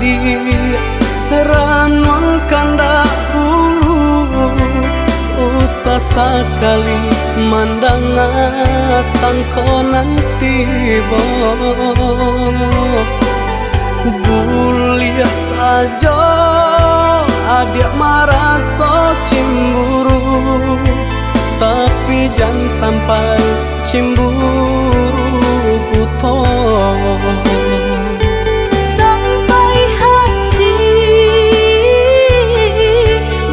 adi ranwang kanda ulu usah sekali mandang sangkonan tiba bulia saja adik merasa cemburu tapi jangan sampai cemburu buta sampai hati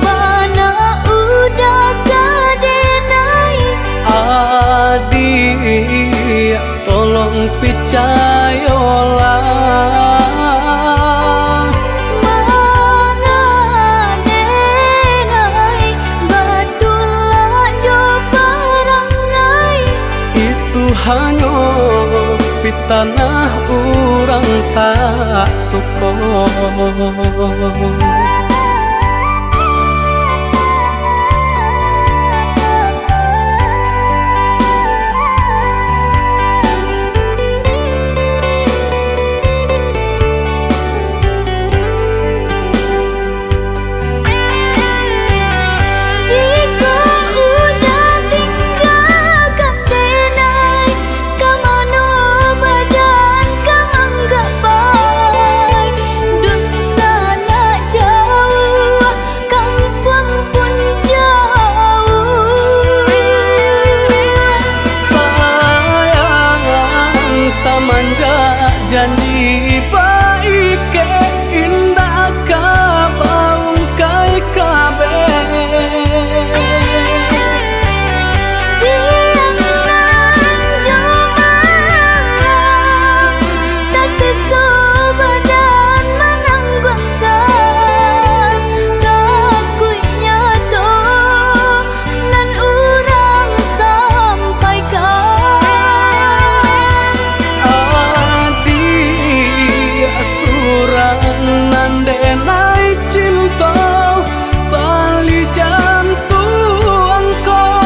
mana udah kadenai adik tolong percayalah hanya di tanah orang tak suka. Janji baik ke indah kabaung kai kabe siang nan jumalang tak sesu badan menanggungkan kakunya to nan urang sampaikan nandenai cinta tali jantung kau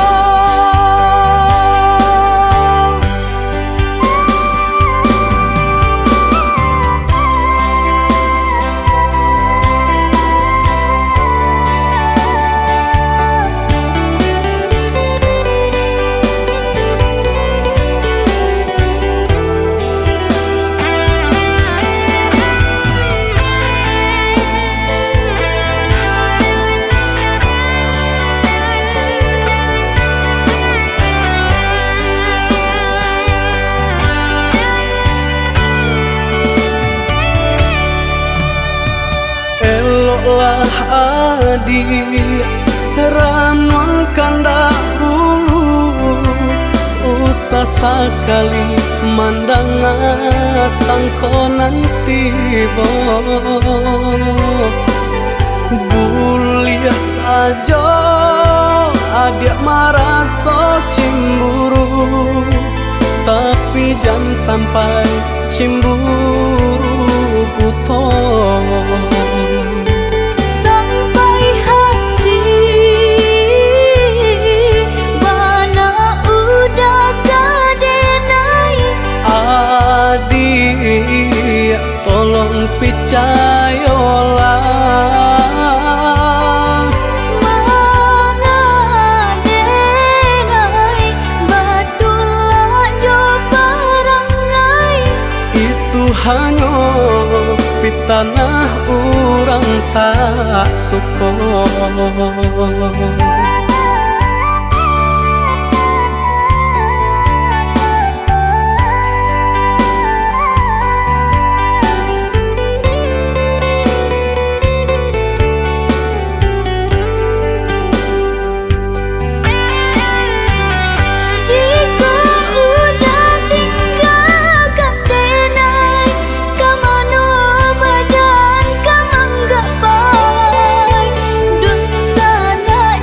lah adik ranwang kanda ulu usah sekali mandang sangkonan tiba bulia saja adik merasa cemburu tapi jangan sampai cemburu buta adik tolong percayalah mengadenai batulah jo perangai itu hanya di tanah orang tak suka. Dun sana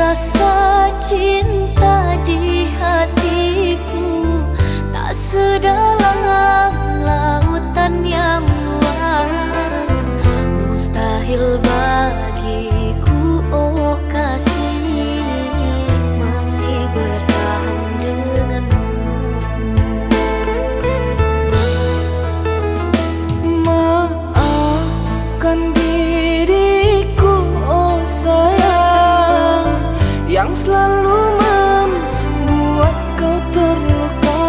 Rasa cinta di hatiku tak sedalam lautan yang luas. Mustahil bagiku, oh kasih, masih bertahan denganmu. Maafkan diriku, oh sayang, yang selalu membuat kau terluka.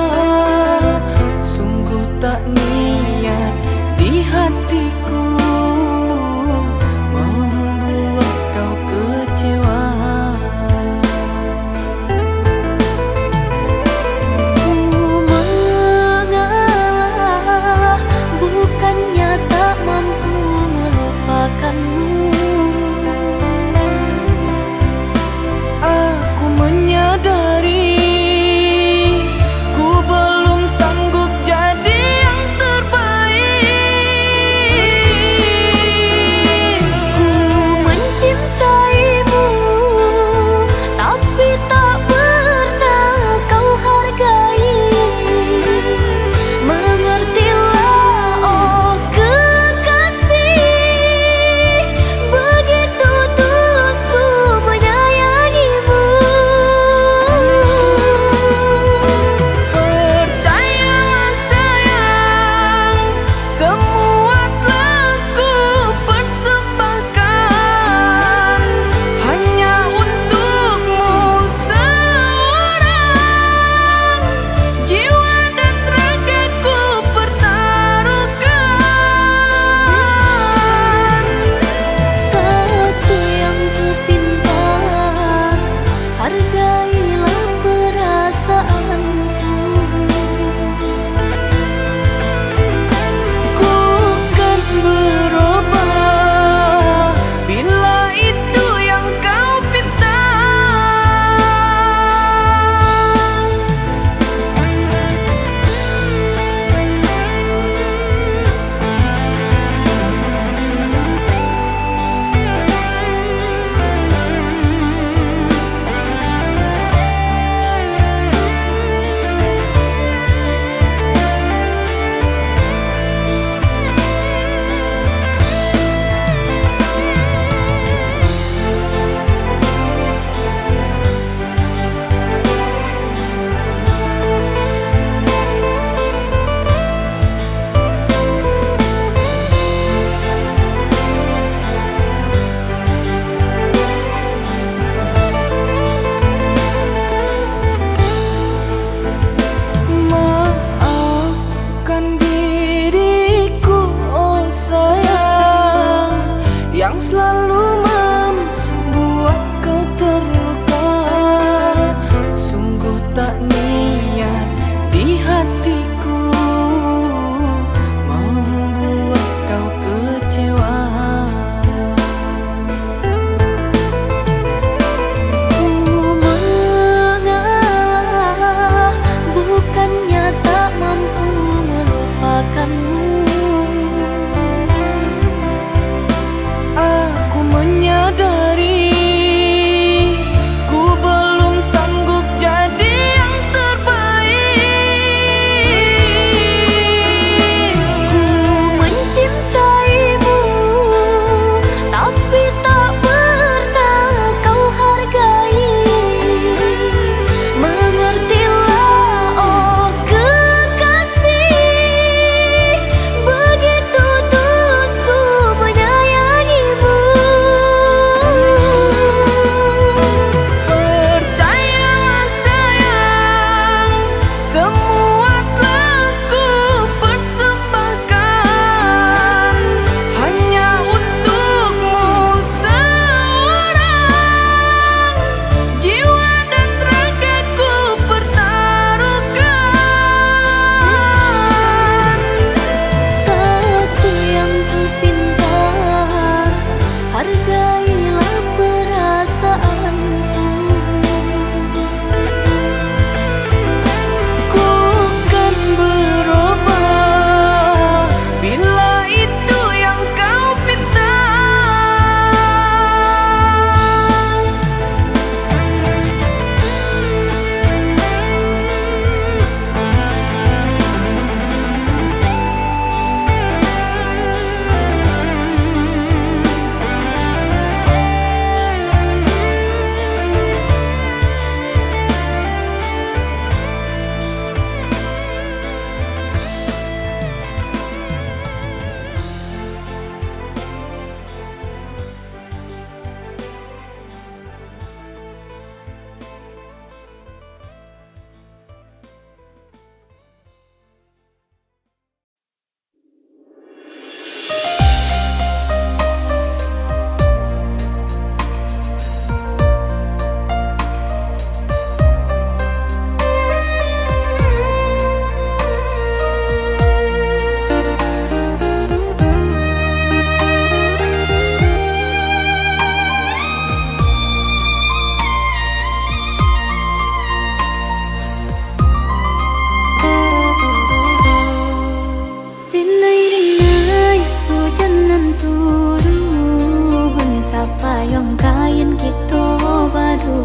kain kita baru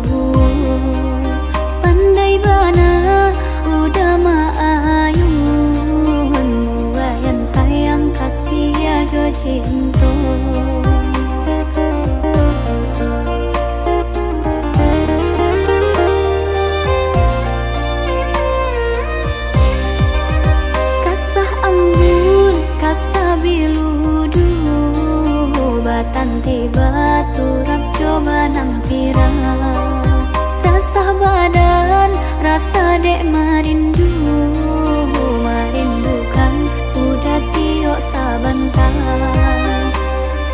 pandai bana udah maayun buayan sayang kasih ya jo cinta kasah ambun kasah biludu batan tiba turap coba nang sirah rasa badan rasa dek marindu marindukan udah tiok sabantar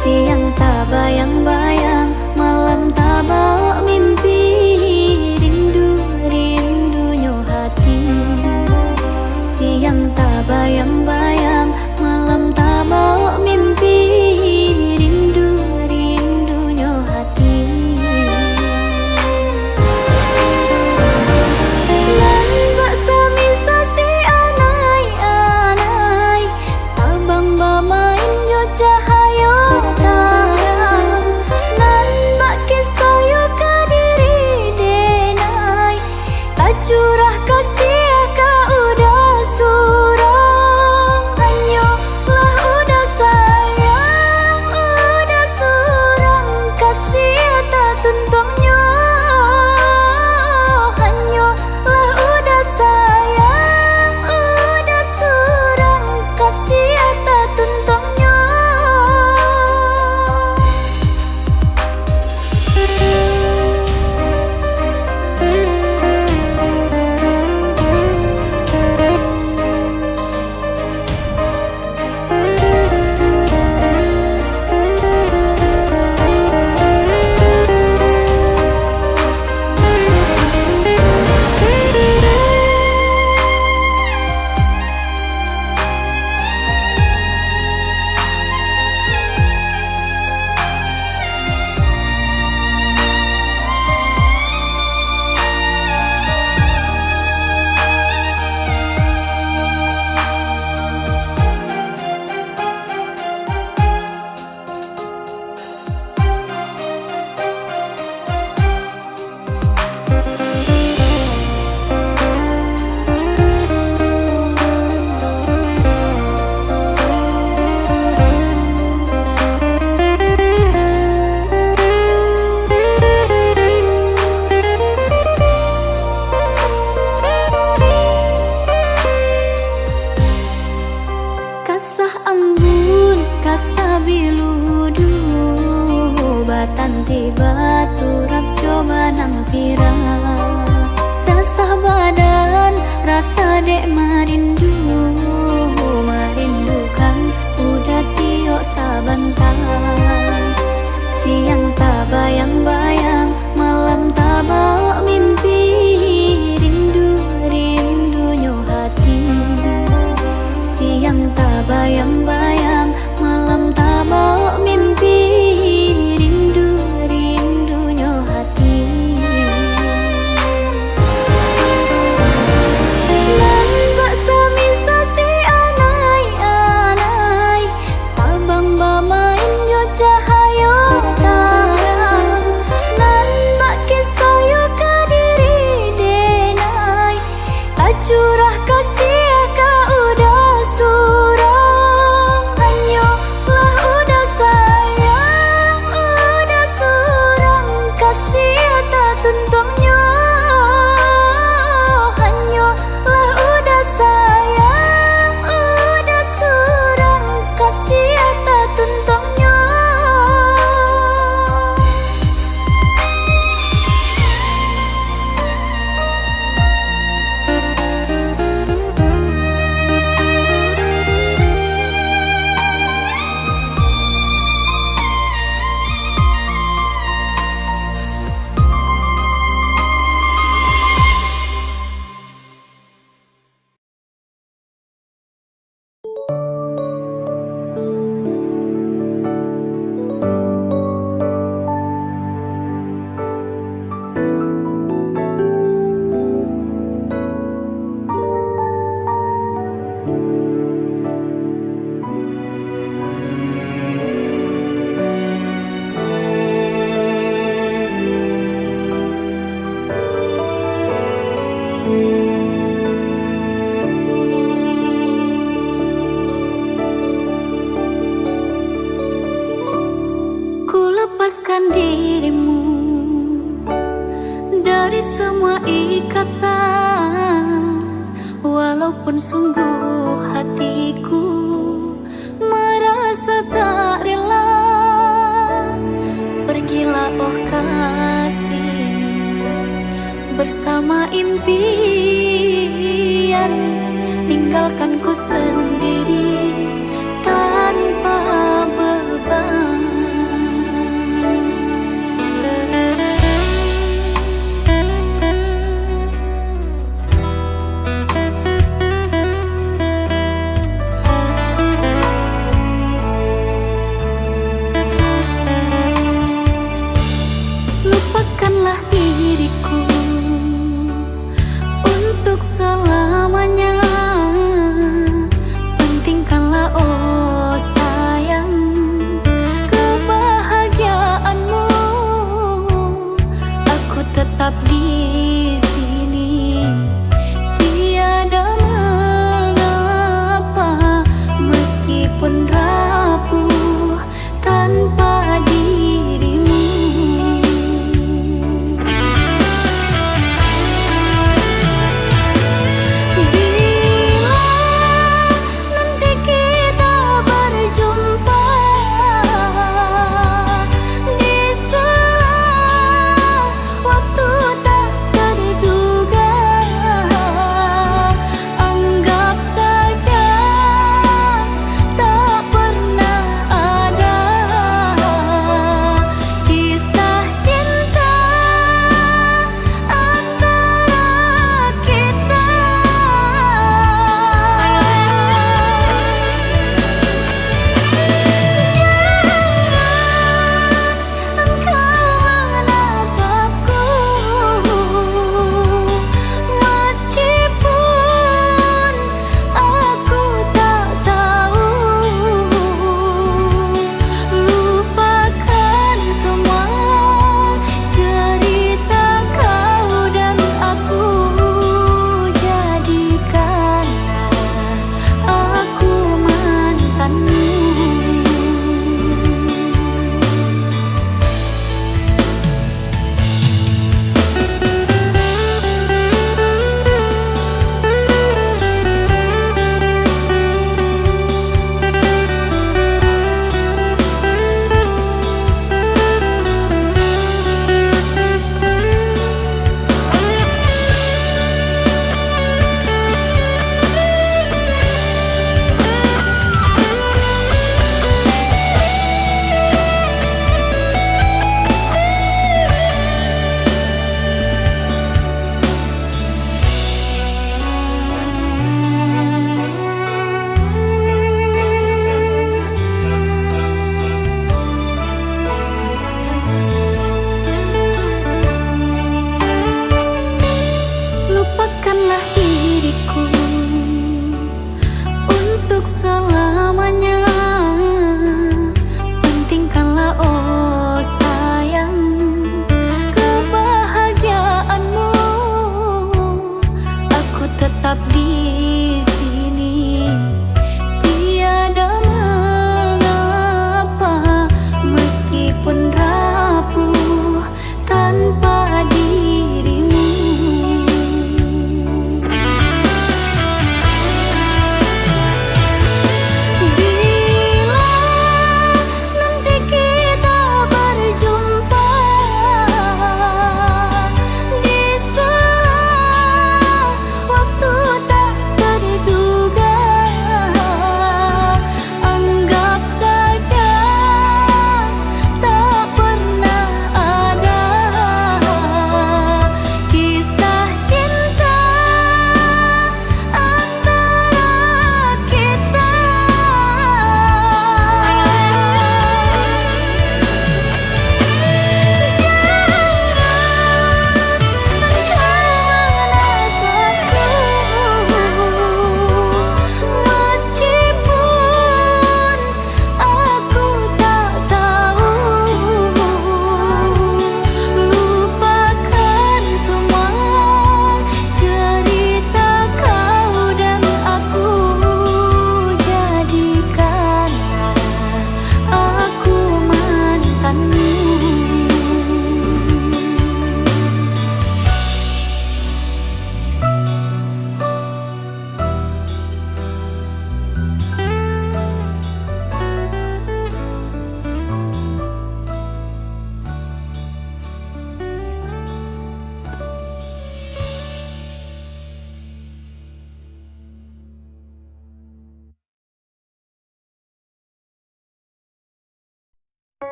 siang tak bayang-bayang malam tak bawa mimpi rindu rindunya hati siang tak bayang-bayang malam tak bawa mimpi rindu rindunya hati lan baksa misa si anai-anai tabang bamain yo cahaya tarang nan bak kisoyo ka diri denai tak curah kasih ka udah surang hanyo lah udah sayang udah surang kasih tak tuntungnya hanyo lah udah sayang udah surang kasih tak tuntungnya kasah ambun kasah biludu batan tiba turap coba nang sirah rasa badan rasa dek marindu marindukan udah tiok sabantar siang tak bayang-bayang malam tak bawa mimpi rindu rindunya hati siang tak bayang-bayang malam tak bawa mimpi rindu rindunya hati lan walaupun sungguh hatiku merasa tak rela. Pergilah oh kasih bersama impian, tinggalkan ku sendiri tanpa beban. Lupakanlah diriku untuk selamanya, pentingkanlah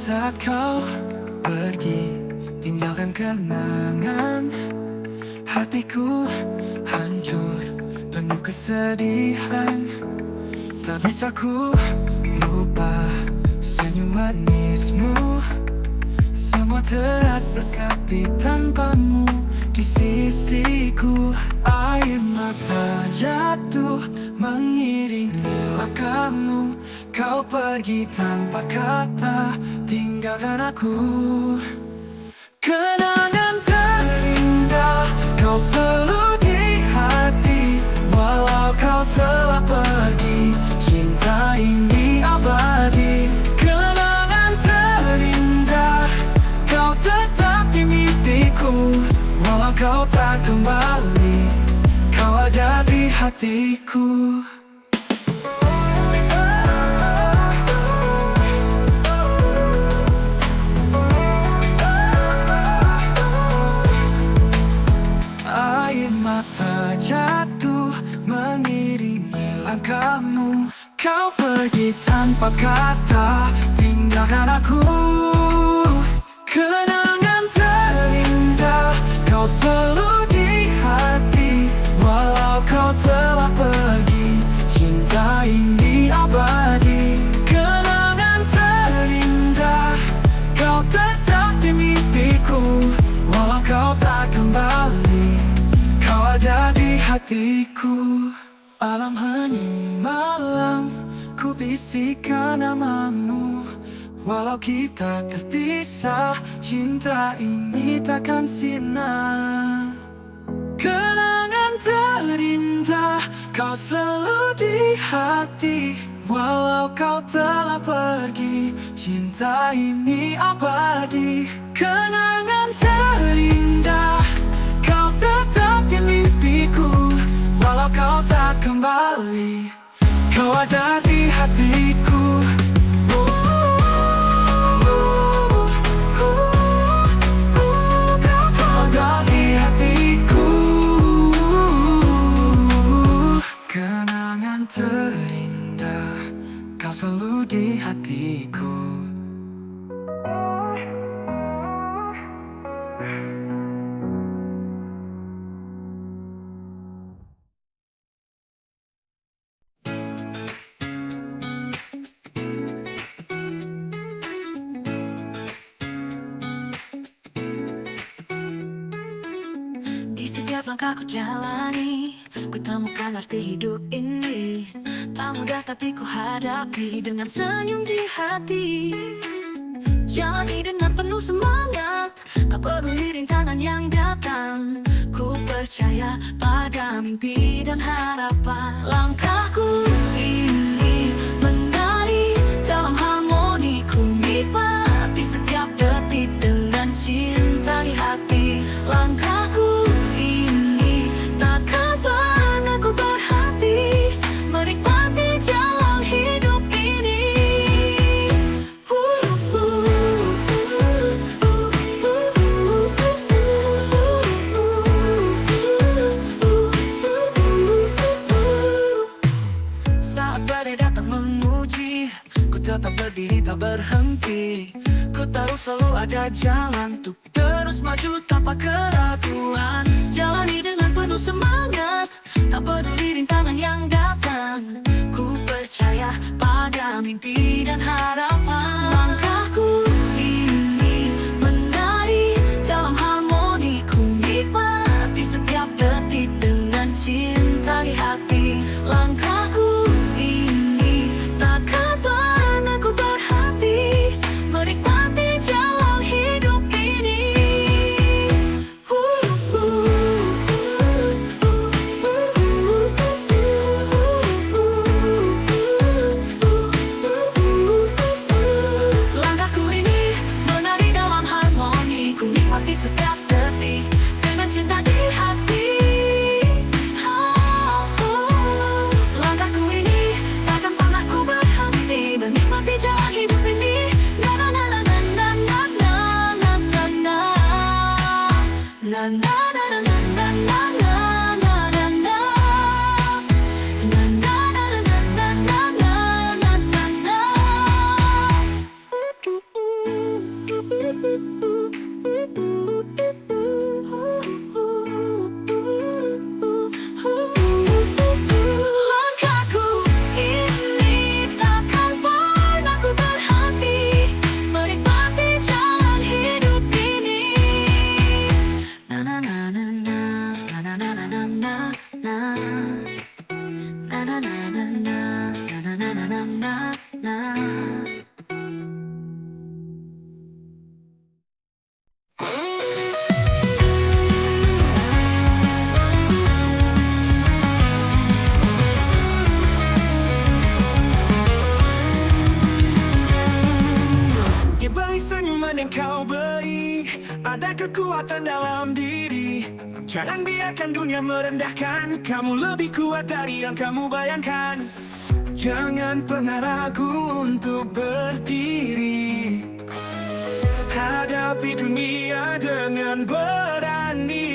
saat kau pergi, tinggalkan kenangan. Hatiku hancur, penuh kesedihan. Tak bisa ku lupa senyum manismu. Semua terasa sepi tanpamu di sisiku. Air mata jatuh mengiringi langkahmu. Kau pergi tanpa kata, tinggalkan aku. Kenangan terindah kau selalu di hati. Walau kau telah pergi, cinta ini abadi. Kenangan terindah kau tetap di mimpiku. Walau kau tak kembali, kau ada di hatiku. Air mata jatuh mengiringi langkahmu. Kau pergi tanpa kata, tinggalkan aku. Kenangan terindah kau selalu di hati. Walau kau telah pergi, cinta ini abadi. Kenangan terindah kau tetap di mimpiku. Walau kau tak kembali, kau ada di hatiku. Malam hening malam, ku bisikan namamu. Walau kita terpisah, cinta ini takkan sirna. Kenangan terindah kau selalu di hati. Walau kau telah pergi, cinta ini abadi. Kenangan terindah kau tetap di mimpiku. Walau kau tak kembali, kau ada di hatiku. Kau ada di hatiku. Kenangan terindah kau selalu di hatiku. Di setiap langkah ku jalani, ku temukan arti hidup ini. Tak mudah tapi ku hadapi dengan senyum di hati. Jalani dengan penuh semangat, tak peduli rintangan yang datang. Ku percaya pada mimpi dan harapan. Langkahku ini menari dalam harmoni. Ku nikmati setiap detik dengan cinta di hati. Langkahku ini takkan pernah ku berhenti menikmati jalan hidup ini. Saat badai datang menguji, ku tetap berdiri tak berhenti. Ku tahu selalu ada jalan untuk terus maju tanpa keraguan. Jalani dengan penuh semangat, tak peduli rintangan yang datang. Ku percaya pada mimpi dan harapan. Langkahku ini menari dalam harmoni. Ku nikmati setiap detik dengan cinta di hati. Langkahku ini takkan pernah ku berhenti menikmati jalan hidup ini. kekuatan dalam diri. Jangan biarkan dunia merendahkan kamu, lebih kuat dari yang kamu bayangkan. Jangan pernah ragu untuk berdiri, hadapi dunia dengan berani.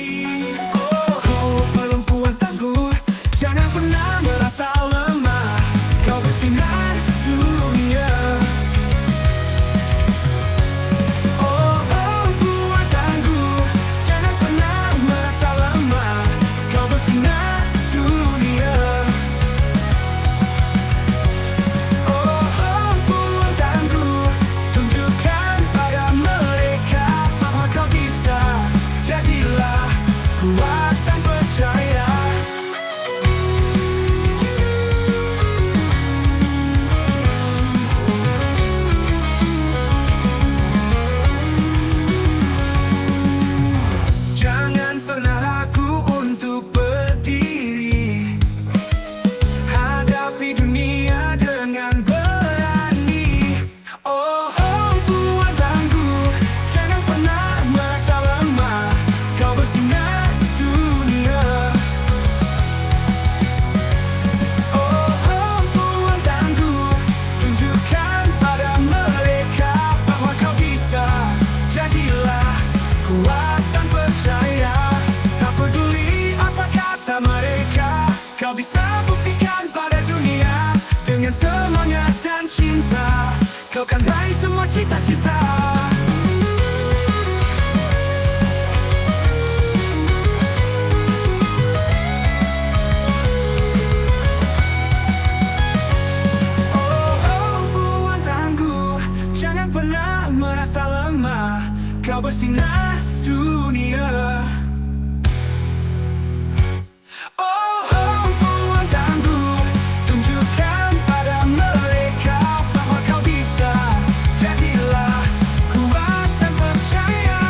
Oh, perempuan tangguh, jangan pernah merasa lemah. Kau bersinar dunia. Oh, perempuan tangguh, jangan pernah merasa lemah. Kau bersinar dunia. Oh, perempuan tangguh, tunjukkan pada mereka bahwa kau bisa. Jadilah kuat dan percaya. Jangan pernah ragu untuk berdiri, hadapi dunia dengan berani. Oh, perempuan tangguh, jangan pernah merasa lemah. Kau bersinar dunia. Oh, perempuan tangguh, tunjukkan pada mereka bahwa kau bisa. Jadilah kuat dan percaya. Tak peduli apa kata mereka, kau bisa buktikan pada dunia. Dengan semangat dan cinta, kau kan raih semua cita-cita. Oh, perempuan tangguh, jangan pernah merasa lemah. Kau bersinar dunia. Oh, perempuan tangguh, tunjukkan pada mereka bahwa kau bisa. Jadilah kuat dan percaya.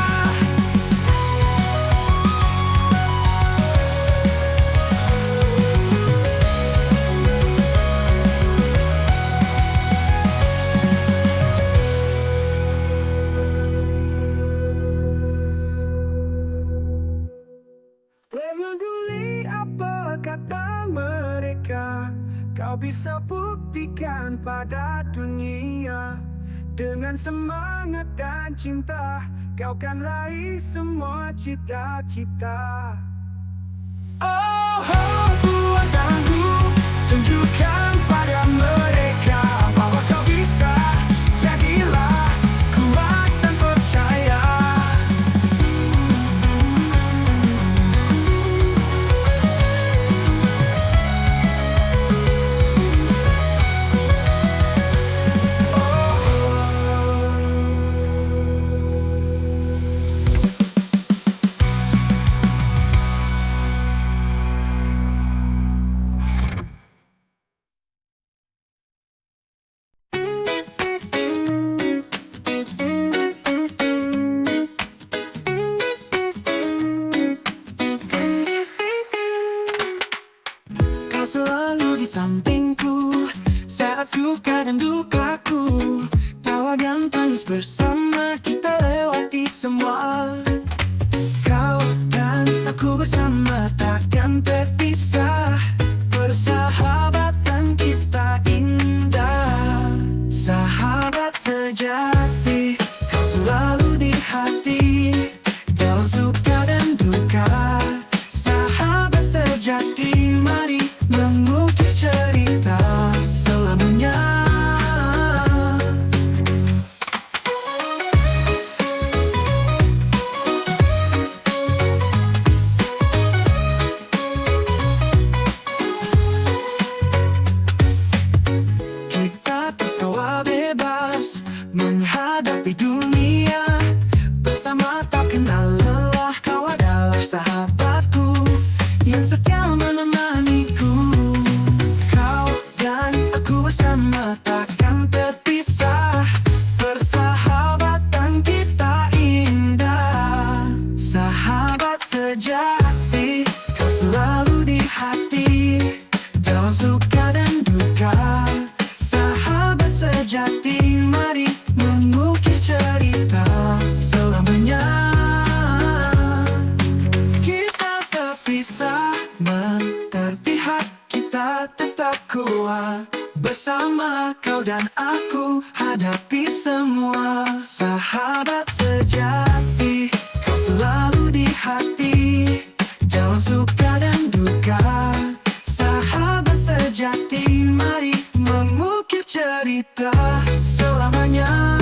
Jangan peduli apa kata mereka, kau bisa buktikan pada dunia. Dengan semangat dan cinta, kau kan raih semua cita-cita. Oh, perempuan tangguh, tunjukkan pada mereka bahwa kau bisa. Jadilah kuat dan percaya. Kau selalu di sampingku saat suka dan dukaku. Tawa dan tangis bersama kita lewati semua. Kau dan aku bersama takkan terpisah. Persahabatan kita indah. Sahabat sejati, kau selalu di hati. Dalam suka dan duka, sahabat sejati, mari mengukir cerita selamanya. kuat. Bersama kau dan aku hadapi semua. Sahabat sejati, kau selalu di hati, dalam suka dan duka. Sahabat sejati, mari mengukir cerita selamanya.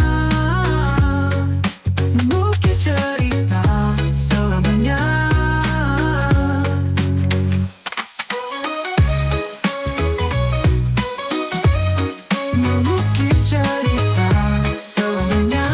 Mengukir cerita selamanya. Mengukir cerita selamanya.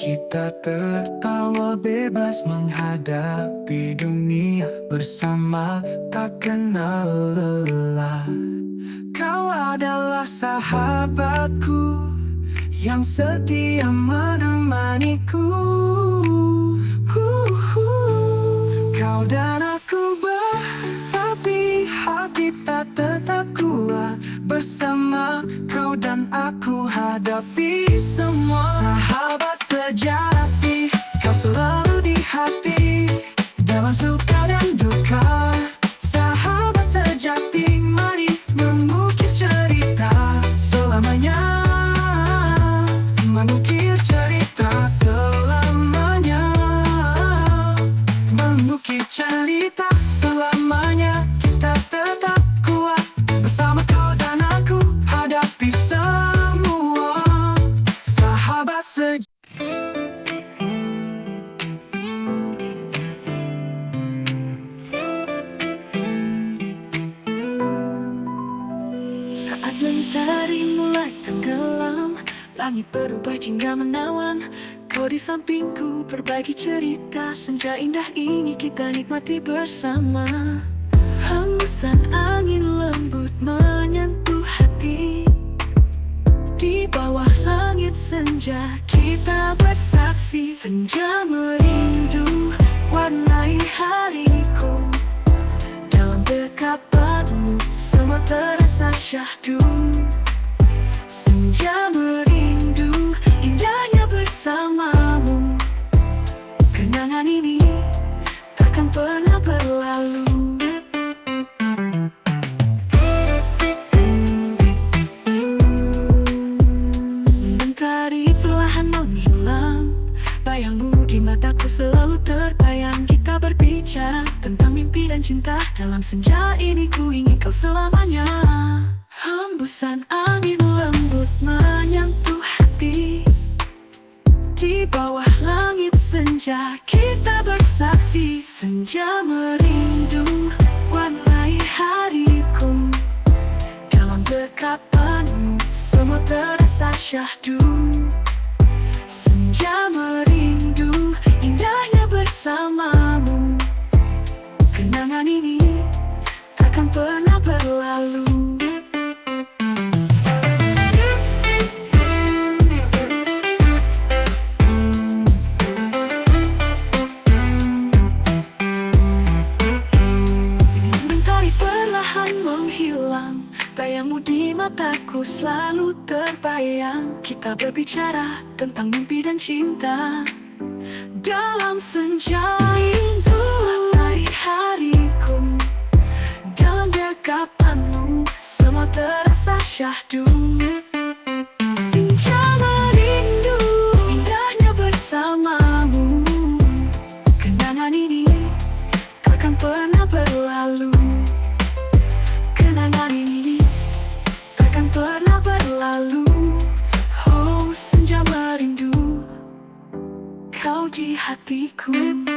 Kita tertawa bebas menghadapi dunia bersama, tak kenal lelah. Kau adalah sahabatku yang setia menemaniku. Kau dan aku berapi, hati tak tetap kuat. Bersama kau dan aku hadapi semua. Sahabat sejati, kau selalu di hati, dalam suka dan duka. Sahabat sejati, mari mengukir cerita selamanya. Mengukir cerita selamanya. Mengukir cerita selamanya. Kita tetap kuat. Bersama kau dan aku hadapi semua. Sahabat sejati. Saat mentari mulai tenggelam, langit berubah jingga menawan. Kau di sampingku berbagi cerita. Senja indah ini kita nikmati bersama. Hembusan angin lembut menyentuh hati. Di bawah langit senja kita bersaksi. Senja merindu warnai hariku. Dalam dekapanmu semua terasa syahdu. Senja merindu indahnya bersamamu. Kenangan ini takkan pernah berlalu. Mentari perlahan menghilang, bayangmu di mataku selalu terbayang. Kita berbicara tentang mimpi dan cinta. Dalam senja ini ku ingin kau selamanya. Hembusan angin lembut menyentuh hati. Di bawah langit senja kita bersaksi. Senja merindu warnai hariku. Dalam dekapanmu semua terasa syahdu. Senja merindu indahnya bersamamu. Kenangan ini takkan pernah berlalu. Mentari perlahan menghilang, bayangmu di mataku selalu terbayang. Kita berbicara tentang mimpi dan cinta. Dalam senja itu warnai hariku. Dalam dekapanmu semua terasa syahdu. Senja merindu indahnya bersamamu. Kenangan ini takkan pernah berlalu. Kenangan ini takkan pernah berlalu. Oh, senja merindu kau di hatiku.